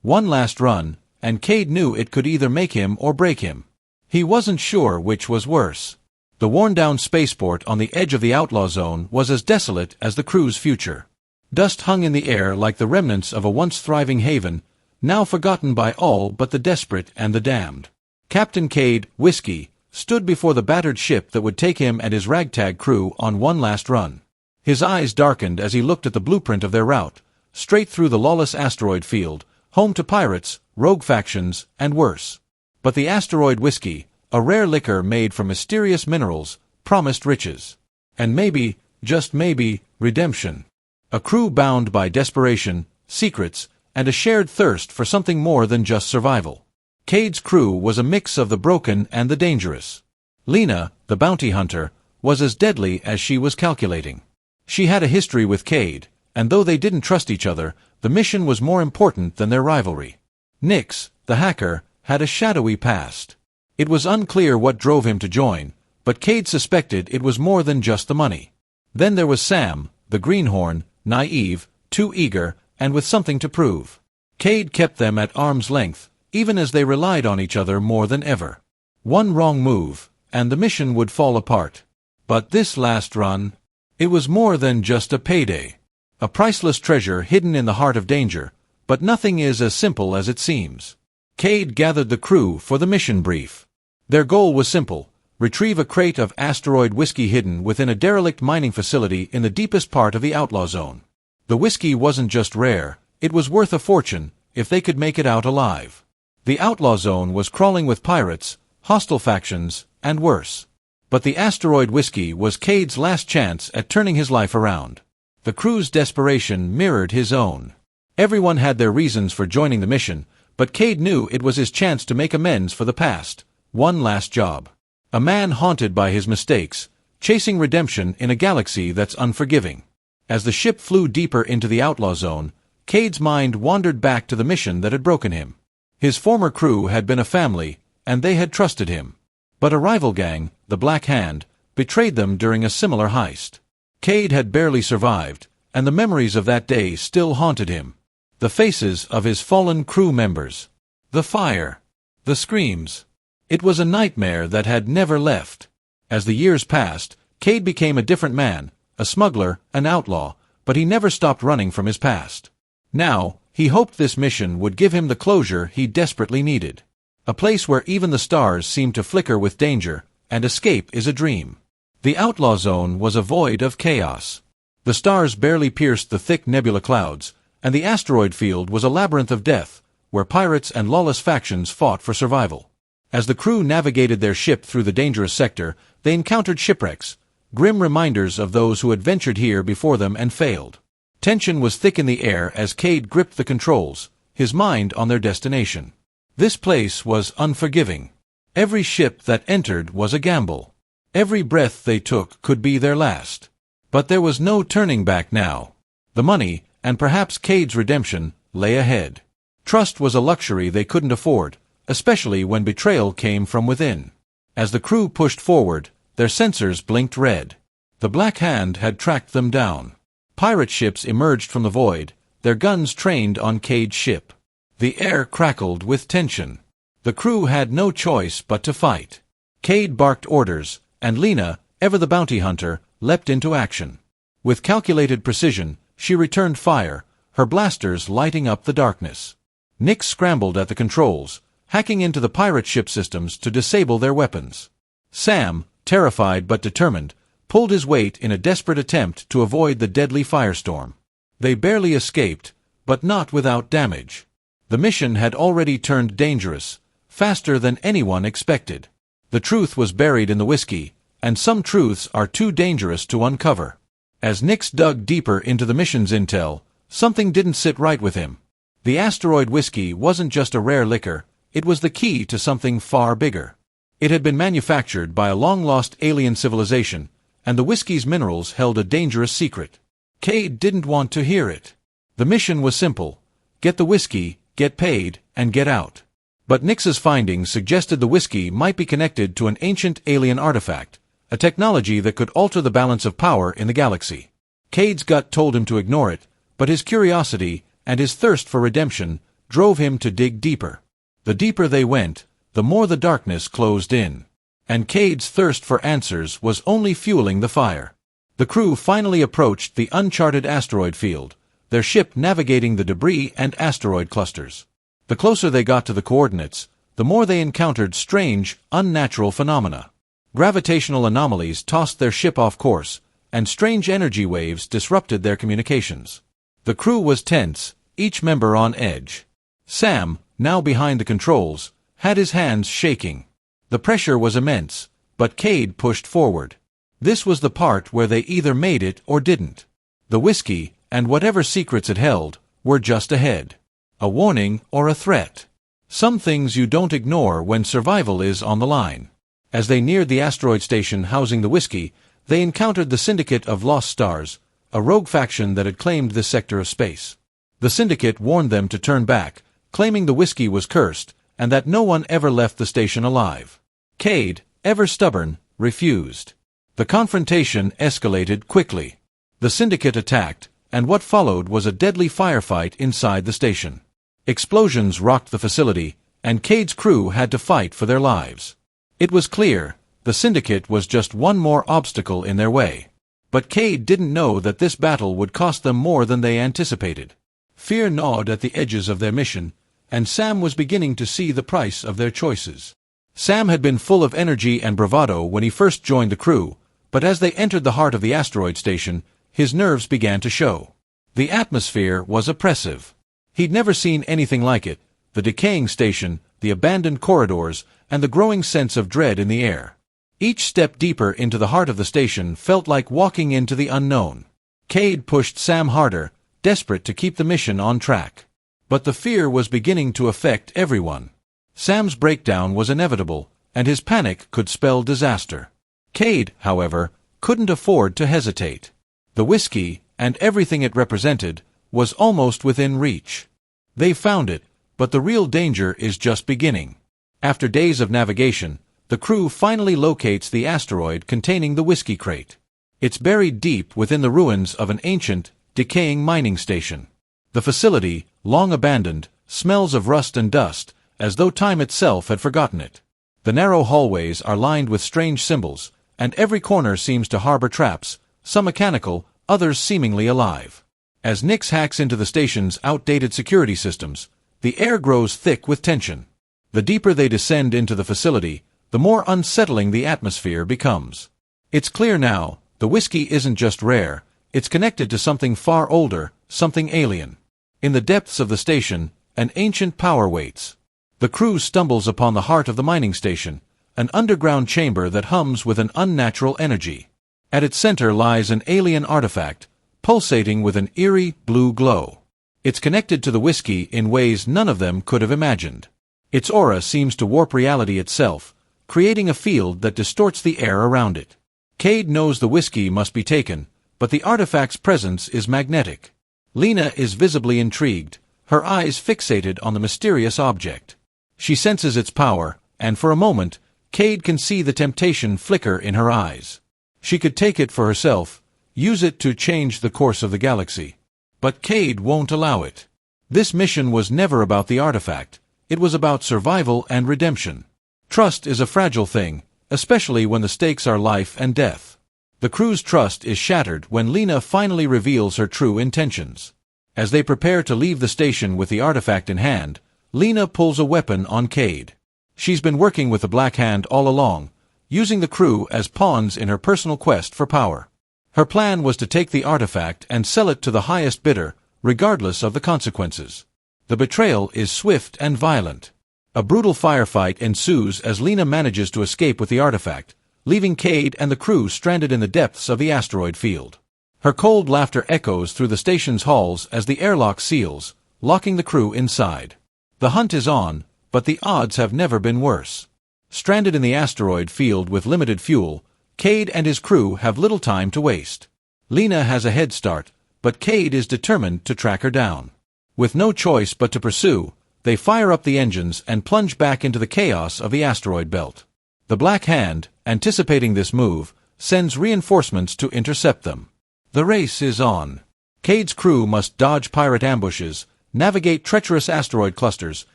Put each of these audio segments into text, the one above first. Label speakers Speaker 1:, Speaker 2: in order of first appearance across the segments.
Speaker 1: One last run, and Kade knew it could either make him or break him. He wasn't sure which was worse. The worn-down spaceport on the edge of the Outlaw Zone was as desolate as the crew's future. Dust hung in the air like the remnants of a once thriving haven, now forgotten by all but the desperate and the damned. Captain Kade, Whiskey, stood before the battered ship that would take him and his ragtag crew on one last run. His eyes darkened as he looked at the blueprint of their route, straight through the lawless asteroid field, home to pirates, rogue factions, and worse. But the Asteroid Whiskey, a rare liquor made from mysterious minerals, promised riches. And maybe, just maybe, redemption. A crew bound by desperation, secrets, and a shared thirst for something more than just survival. Kade's crew was a mix of the broken and the dangerous. Lena, the bounty hunter, was as deadly as she was calculating. She had a history with Kade, and though they didn't trust each other, the mission was more important than their rivalry. Nix, the hacker, had a shadowy past. It was unclear what drove him to join, but Kade suspected it was more than just the money. Then there was Sam, the greenhorn, naive, too eager, and with something to prove. Kade kept them at arm's length, even as they relied on each other more than ever. One wrong move, and the mission would fall apart. But this last run, it was more than just a payday. A priceless treasure hidden in the heart of danger, but nothing is as simple as it seems. Kade gathered the crew for the mission brief. Their goal was simple: retrieve a crate of asteroid whiskey hidden within a derelict mining facility in the deepest part of the Outlaw Zone. The whiskey wasn't just rare, it was worth a fortune, if they could make it out alive. The Outlaw Zone was crawling with pirates, hostile factions, and worse. But the asteroid whiskey was Kade's last chance at turning his life around. The crew's desperation mirrored his own. Everyone had their reasons for joining the mission, but Kade knew it was his chance to make amends for the past. One last job. A man haunted by his mistakes, chasing redemption in a galaxy that's unforgiving. As the ship flew deeper into the Outlaw Zone, Kade's mind wandered back to the mission that had broken him. His former crew had been a family, and they had trusted him. But a rival gang, the Black Hand, betrayed them during a similar heist. Kade had barely survived, and the memories of that day still haunted him. The faces of his fallen crew members. The fire. The screams. It was a nightmare that had never left. As the years passed, Kade became a different man, a smuggler, an outlaw, but he never stopped running from his past. Now, he hoped this mission would give him the closure he desperately needed. A place where even the stars seem to flicker with danger, and escape is a dream. The Outlaw Zone was a void of chaos. The stars barely pierced the thick nebula clouds, and the asteroid field was a labyrinth of death, where pirates and lawless factions fought for survival. As the crew navigated their ship through the dangerous sector, they encountered shipwrecks, grim reminders of those who had ventured here before them and failed. Tension was thick in the air as Kade gripped the controls, his mind on their destination. This place was unforgiving. Every ship that entered was a gamble. Every breath they took could be their last. But there was no turning back now. The money, and perhaps Kade's redemption, lay ahead. Trust was a luxury they couldn't afford, especially when betrayal came from within. As the crew pushed forward, their sensors blinked red. The Black Hand had tracked them down. Pirate ships emerged from the void, their guns trained on Kade's ship. The air crackled with tension. The crew had no choice but to fight. Kade barked orders, and Lena, ever the bounty hunter, leapt into action. With calculated precision, she returned fire, her blasters lighting up the darkness. Nix scrambled at the controls, hacking into the pirate ship systems to disable their weapons. Sam, terrified but determined, pulled his weight in a desperate attempt to avoid the deadly firestorm. They barely escaped, but not without damage. The mission had already turned dangerous, faster than anyone expected. The truth was buried in the whiskey, and some truths are too dangerous to uncover. As Nix dug deeper into the mission's intel, something didn't sit right with him. The Asteroid Whiskey wasn't just a rare liquor, it was the key to something far bigger. It had been manufactured by a long-lost alien civilization, and the whiskey's minerals held a dangerous secret. Kade didn't want to hear it. The mission was simple: get the whiskey, get paid, and get out. But Nix's findings suggested the whiskey might be connected to an ancient alien artifact, a technology that could alter the balance of power in the galaxy. Kade's gut told him to ignore it, but his curiosity, and his thirst for redemption, drove him to dig deeper. The deeper they went, the more the darkness closed in. And Kade's thirst for answers was only fueling the fire. The crew finally approached the uncharted asteroid field, their ship navigating the debris and asteroid clusters. The closer they got to the coordinates, the more they encountered strange, unnatural phenomena. Gravitational anomalies tossed their ship off course, and strange energy waves disrupted their communications. The crew was tense, each member on edge. Sam, now behind the controls, had his hands shaking. The pressure was immense, but Kade pushed forward. This was the part where they either made it or didn't. The whiskey, and whatever secrets it held, were just ahead. A warning or a threat. Some things you don't ignore when survival is on the line. As they neared the asteroid station housing the whiskey, they encountered the Syndicate of Lost Stars, a rogue faction that had claimed this sector of space. The Syndicate warned them to turn back, claiming the whiskey was cursed, and that no one ever left the station alive. Kade, ever stubborn, refused. The confrontation escalated quickly. The Syndicate attacked, and what followed was a deadly firefight inside the station. Explosions rocked the facility, and Kade's crew had to fight for their lives. It was clear, the Syndicate was just one more obstacle in their way. But Kade didn't know that this battle would cost them more than they anticipated. Fear gnawed at the edges of their mission, and Sam was beginning to see the price of their choices. Sam had been full of energy and bravado when he first joined the crew, but as they entered the heart of the asteroid station, his nerves began to show. The atmosphere was oppressive. He'd never seen anything like it, the decaying station, the abandoned corridors, and the growing sense of dread in the air. Each step deeper into the heart of the station felt like walking into the unknown. Kade pushed Sam harder, desperate to keep the mission on track. But the fear was beginning to affect everyone. Sam's breakdown was inevitable, and his panic could spell disaster. Kade, however, couldn't afford to hesitate. The whiskey, and everything it represented, was almost within reach. They found it, but the real danger is just beginning. After days of navigation, the crew finally locates the asteroid containing the whiskey crate. It's buried deep within the ruins of an ancient, decaying mining station. The facility, long abandoned, smells of rust and dust, as though time itself had forgotten it. The narrow hallways are lined with strange symbols, and every corner seems to harbor traps, some mechanical, others seemingly alive. As Nix hacks into the station's outdated security systems, the air grows thick with tension. The deeper they descend into the facility, the more unsettling the atmosphere becomes. It's clear now, the whiskey isn't just rare, it's connected to something far older, something alien. In the depths of the station, an ancient power waits. The crew stumbles upon the heart of the mining station, an underground chamber that hums with an unnatural energy. At its center lies an alien artifact, pulsating with an eerie, blue glow. It's connected to the whiskey in ways none of them could have imagined. Its aura seems to warp reality itself, creating a field that distorts the air around it. Kade knows the whiskey must be taken, but the artifact's presence is magnetic. Lena is visibly intrigued, her eyes fixated on the mysterious object. She senses its power, and for a moment, Kade can see the temptation flicker in her eyes. She could take it for herself, use it to change the course of the galaxy. But Kade won't allow it. This mission was never about the artifact, it was about survival and redemption. Trust is a fragile thing, especially when the stakes are life and death. The crew's trust is shattered when Lena finally reveals her true intentions. As they prepare to leave the station with the artifact in hand, Lena pulls a weapon on Kade. She's been working with the Black Hand all along, using the crew as pawns in her personal quest for power. Her plan was to take the artifact and sell it to the highest bidder, regardless of the consequences. The betrayal is swift and violent. A brutal firefight ensues as Lena manages to escape with the artifact, leaving Kade and the crew stranded in the depths of the asteroid field. Her cold laughter echoes through the station's halls as the airlock seals, locking the crew inside. The hunt is on, but the odds have never been worse. Stranded in the asteroid field with limited fuel, Kade and his crew have little time to waste. Lena has a head start, but Kade is determined to track her down. With no choice but to pursue, they fire up the engines and plunge back into the chaos of the asteroid belt. The Black Hand, anticipating this move, sends reinforcements to intercept them. The race is on. Kade's crew must dodge pirate ambushes, navigate treacherous asteroid clusters,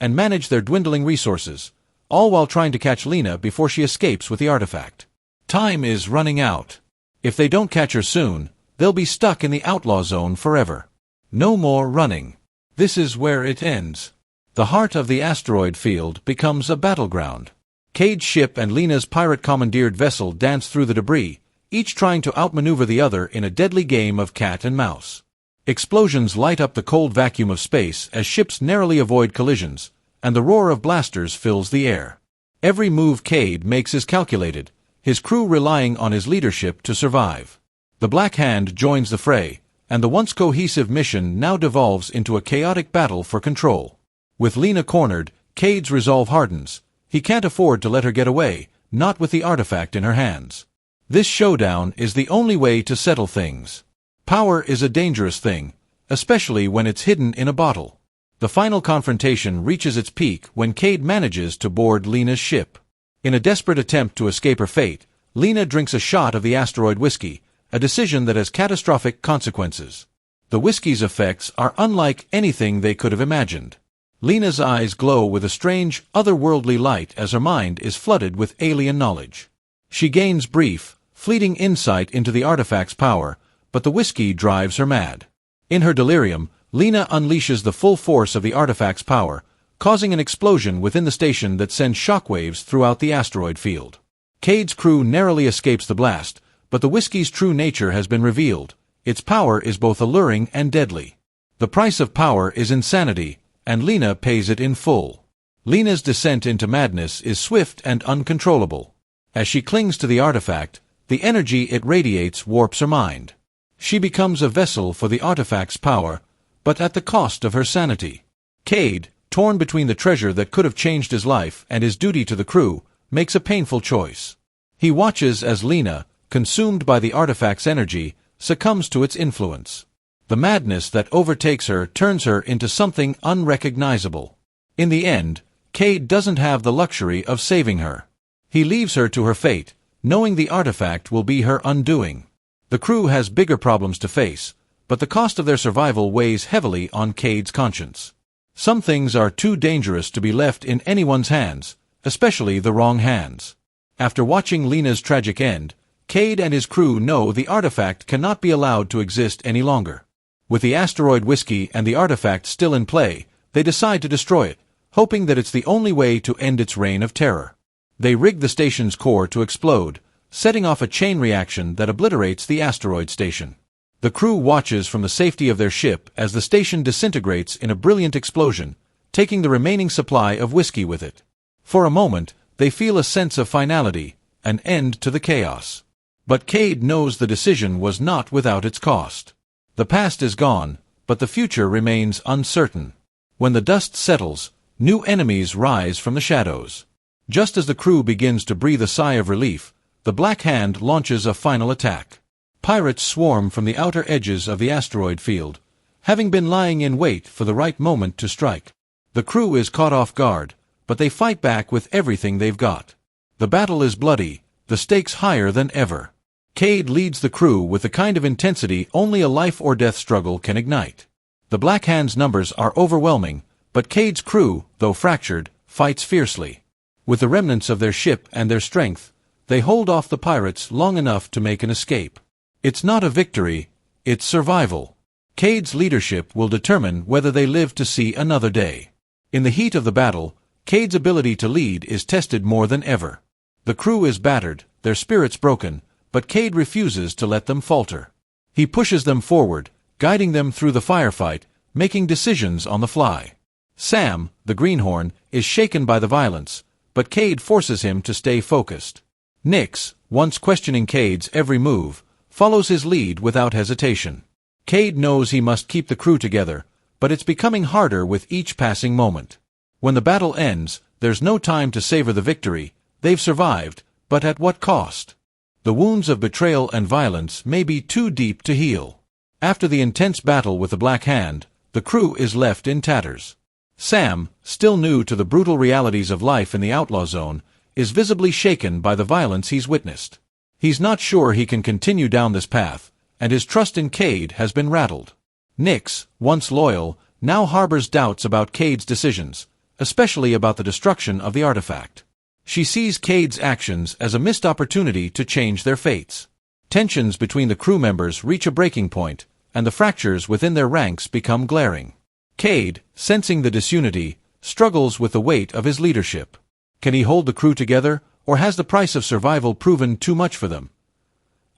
Speaker 1: and manage their dwindling resources, all while trying to catch Lena before she escapes with the artifact. Time is running out. If they don't catch her soon, they'll be stuck in the Outlaw Zone forever. No more running. This is where it ends. The heart of the asteroid field becomes a battleground. Kade's ship and Lena's pirate-commandeered vessel dance through the debris, each trying to outmaneuver the other in a deadly game of cat and mouse. Explosions light up the cold vacuum of space as ships narrowly avoid collisions, and the roar of blasters fills the air. Every move Kade makes is calculated, his crew relying on his leadership to survive. The Black Hand joins the fray, and the once cohesive mission now devolves into a chaotic battle for control. With Lena cornered, Kade's resolve hardens. He can't afford to let her get away, not with the artifact in her hands. This showdown is the only way to settle things. Power is a dangerous thing, especially when it's hidden in a bottle. The final confrontation reaches its peak when Kade manages to board Lena's ship. In a desperate attempt to escape her fate, Lena drinks a shot of the Asteroid Whiskey, a decision that has catastrophic consequences. The whiskey's effects are unlike anything they could have imagined. Lena's eyes glow with a strange, otherworldly light as her mind is flooded with alien knowledge. She gains brief, fleeting insight into the artifact's power, but the whiskey drives her mad. In her delirium, Lena unleashes the full force of the artifact's power, causing an explosion within the station that sends shockwaves throughout the asteroid field. Kade's crew narrowly escapes the blast, but the whiskey's true nature has been revealed. Its power is both alluring and deadly. The price of power is insanity, and Lena pays it in full. Lena's descent into madness is swift and uncontrollable. As she clings to the artifact, the energy it radiates warps her mind. She becomes a vessel for the artifact's power, but at the cost of her sanity. Kade, torn between the treasure that could have changed his life and his duty to the crew, makes a painful choice. He watches as Lena, consumed by the artifact's energy, succumbs to its influence. The madness that overtakes her turns her into something unrecognizable. In the end, Kade doesn't have the luxury of saving her. He leaves her to her fate, knowing the artifact will be her undoing. The crew has bigger problems to face, but the cost of their survival weighs heavily on Kade's conscience. Some things are too dangerous to be left in anyone's hands, especially the wrong hands. After watching Lena's tragic end, Kade and his crew know the artifact cannot be allowed to exist any longer. With the Asteroid Whiskey and the artifact still in play, they decide to destroy it, hoping that it's the only way to end its reign of terror. They rig the station's core to explode, setting off a chain reaction that obliterates the asteroid station. The crew watches from the safety of their ship as the station disintegrates in a brilliant explosion, taking the remaining supply of whiskey with it. For a moment, they feel a sense of finality, an end to the chaos. But Kade knows the decision was not without its cost. The past is gone, but the future remains uncertain. When the dust settles, new enemies rise from the shadows. Just as the crew begins to breathe a sigh of relief, the Black Hand launches a final attack. Pirates swarm from the outer edges of the asteroid field, having been lying in wait for the right moment to strike. The crew is caught off guard, but they fight back with everything they've got. The battle is bloody, the stakes higher than ever. Kade leads the crew with the kind of intensity only a life-or-death struggle can ignite. The Black Hand's numbers are overwhelming, but Kade's crew, though fractured, fights fiercely. With the remnants of their ship and their strength, they hold off the pirates long enough to make an escape. It's not a victory, it's survival. Kade's leadership will determine whether they live to see another day. In the heat of the battle, Kade's ability to lead is tested more than ever. The crew is battered, their spirits broken, but Kade refuses to let them falter. He pushes them forward, guiding them through the firefight, making decisions on the fly. Sam, the greenhorn, is shaken by the violence, but Kade forces him to stay focused. Nix, once questioning Kade's every move, follows his lead without hesitation. Kade knows he must keep the crew together, but it's becoming harder with each passing moment. When the battle ends, there's no time to savor the victory. They've survived, but at what cost? The wounds of betrayal and violence may be too deep to heal. After the intense battle with the Black Hand, the crew is left in tatters. Sam, still new to the brutal realities of life in the Outlaw Zone, is visibly shaken by the violence he's witnessed. He's not sure he can continue down this path, and his trust in Kade has been rattled. Nix, once loyal, now harbors doubts about Kade's decisions, especially about the destruction of the artifact. She sees Kade's actions as a missed opportunity to change their fates. Tensions between the crew members reach a breaking point, and the fractures within their ranks become glaring. Kade, sensing the disunity, struggles with the weight of his leadership. Can he hold the crew together, or has the price of survival proven too much for them?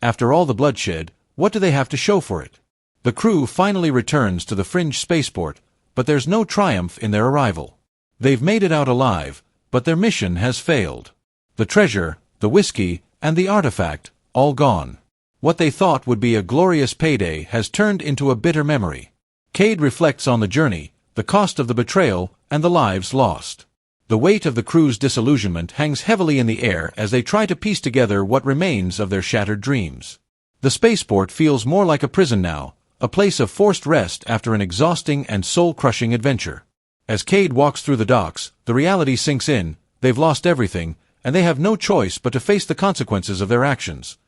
Speaker 1: After all the bloodshed, what do they have to show for it? The crew finally returns to the fringe spaceport, but there's no triumph in their arrival. They've made it out alive, but their mission has failed. The treasure, the whiskey, and the artifact, all gone. What they thought would be a glorious payday has turned into a bitter memory. Kade reflects on the journey, the cost of the betrayal, and the lives lost. The weight of the crew's disillusionment hangs heavily in the air as they try to piece together what remains of their shattered dreams. The spaceport feels more like a prison now, a place of forced rest after an exhausting and soul-crushing adventure. As Kade walks through the docks, the reality sinks in, they've lost everything, and they have no choice but to face the consequences of their actions.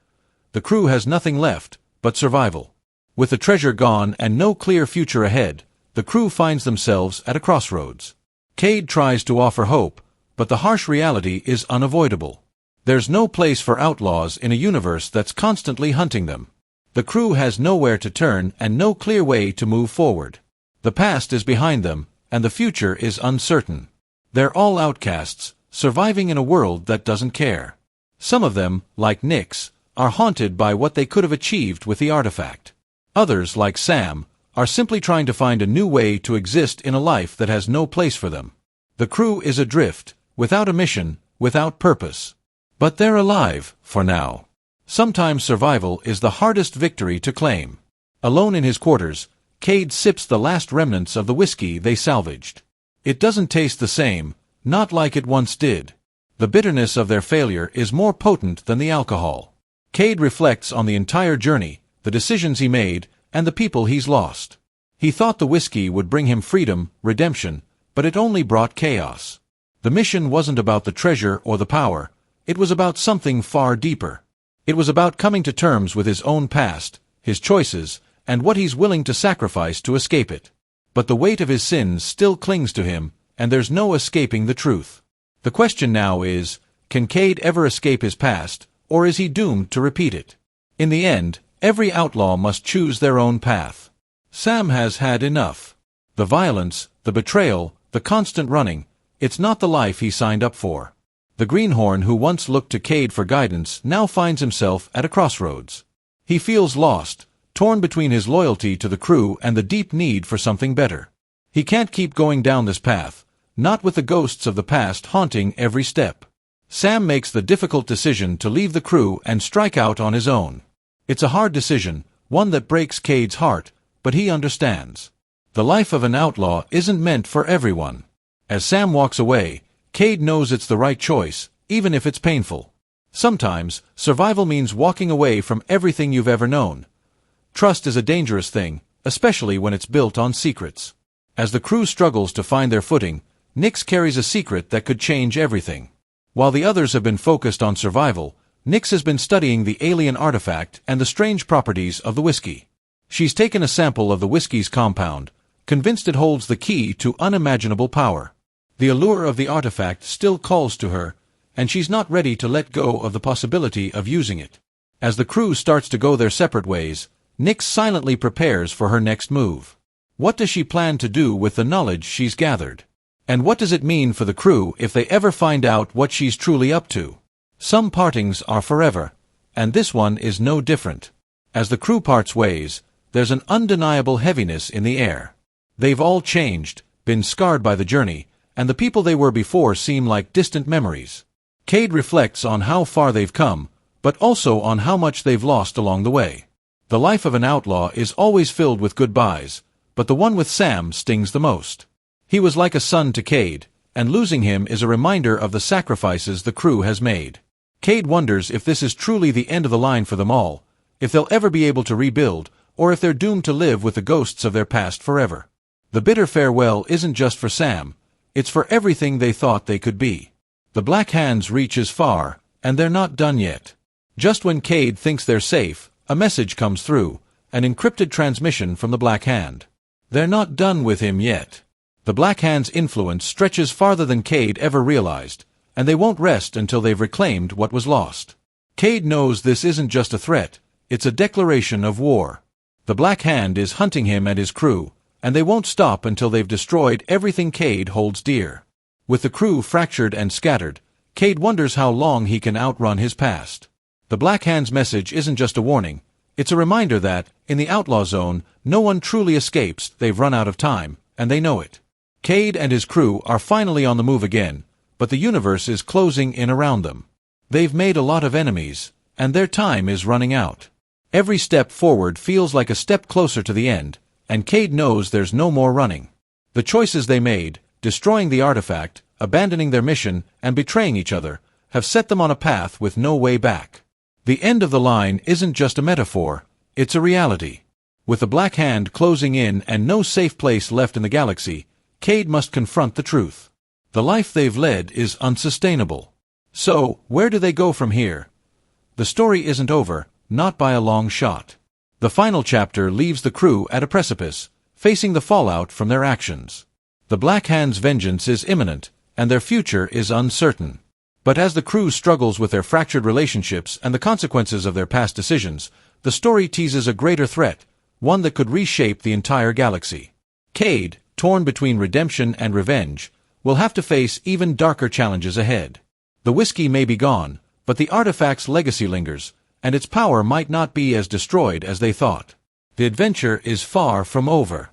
Speaker 1: The crew has nothing left but survival. With the treasure gone and no clear future ahead, the crew finds themselves at a crossroads. Kade tries to offer hope, but the harsh reality is unavoidable. There's no place for outlaws in a universe that's constantly hunting them. The crew has nowhere to turn and no clear way to move forward. The past is behind them, and the future is uncertain. They're all outcasts, surviving in a world that doesn't care. Some of them, like Nix, are haunted by what they could have achieved with the artifact. Others, like Sam, are simply trying to find a new way to exist in a life that has no place for them. The crew is adrift, without a mission, without purpose. But they're alive, for now. Sometimes survival is the hardest victory to claim. Alone in his quarters, Kade sips the last remnants of the whiskey they salvaged. It doesn't taste the same, not like it once did. The bitterness of their failure is more potent than the alcohol. Kade reflects on the entire journey, the decisions he made, and the people he's lost. He thought the whiskey would bring him freedom, redemption, but it only brought chaos. The mission wasn't about the treasure or the power, it was about something far deeper. It was about coming to terms with his own past, his choices, and what he's willing to sacrifice to escape it. But the weight of his sins still clings to him, and there's no escaping the truth. The question now is, can Kade ever escape his past, or is he doomed to repeat it? In the end, every outlaw must choose their own path. Sam has had enough. The violence, the betrayal, the constant running, it's not the life he signed up for. The greenhorn who once looked to Kade for guidance now finds himself at a crossroads. He feels lost, torn between his loyalty to the crew and the deep need for something better. He can't keep going down this path, not with the ghosts of the past haunting every step. Sam makes the difficult decision to leave the crew and strike out on his own. It's a hard decision, one that breaks Kade's heart, but he understands. The life of an outlaw isn't meant for everyone. As Sam walks away, Kade knows it's the right choice, even if it's painful. Sometimes, survival means walking away from everything you've ever known. Trust is a dangerous thing, especially when it's built on secrets. As the crew struggles to find their footing, Nix carries a secret that could change everything. While the others have been focused on survival, Nix has been studying the alien artifact and the strange properties of the whiskey. She's taken a sample of the whiskey's compound, convinced it holds the key to unimaginable power. The allure of the artifact still calls to her, and she's not ready to let go of the possibility of using it. As the crew starts to go their separate ways, Nix silently prepares for her next move. What does she plan to do with the knowledge she's gathered? And what does it mean for the crew if they ever find out what she's truly up to? Some partings are forever, and this one is no different. As the crew parts ways, there's an undeniable heaviness in the air. They've all changed, been scarred by the journey, and the people they were before seem like distant memories. Kade reflects on how far they've come, but also on how much they've lost along the way. The life of an outlaw is always filled with goodbyes, but the one with Sam stings the most. He was like a son to Kade, and losing him is a reminder of the sacrifices the crew has made. Kade wonders if this is truly the end of the line for them all, if they'll ever be able to rebuild, or if they're doomed to live with the ghosts of their past forever. The bitter farewell isn't just for Sam, it's for everything they thought they could be. The Black Hands reaches far, and they're not done yet. Just when Kade thinks they're safe, a message comes through, an encrypted transmission from the Black Hand. They're not done with him yet. The Black Hand's influence stretches farther than Kade ever realized, and they won't rest until they've reclaimed what was lost. Kade knows this isn't just a threat, it's a declaration of war. The Black Hand is hunting him and his crew, and they won't stop until they've destroyed everything Kade holds dear. With the crew fractured and scattered, Kade wonders how long he can outrun his past. The Black Hand's message isn't just a warning, it's a reminder that, in the Outlaw Zone, no one truly escapes. They've run out of time, and they know it. Kade and his crew are finally on the move again, but the universe is closing in around them. They've made a lot of enemies, and their time is running out. Every step forward feels like a step closer to the end, and Kade knows there's no more running. The choices they made, destroying the artifact, abandoning their mission, and betraying each other, have set them on a path with no way back. The end of the line isn't just a metaphor, it's a reality. With the Black Hand closing in and no safe place left in the galaxy, Kade must confront the truth. The life they've led is unsustainable. So, where do they go from here? The story isn't over, not by a long shot. The final chapter leaves the crew at a precipice, facing the fallout from their actions. The Black Hand's vengeance is imminent, and their future is uncertain. But as the crew struggles with their fractured relationships and the consequences of their past decisions, the story teases a greater threat, one that could reshape the entire galaxy. Kade, torn between redemption and revenge, will have to face even darker challenges ahead. The whiskey may be gone, but the artifact's legacy lingers, and its power might not be as destroyed as they thought. The adventure is far from over.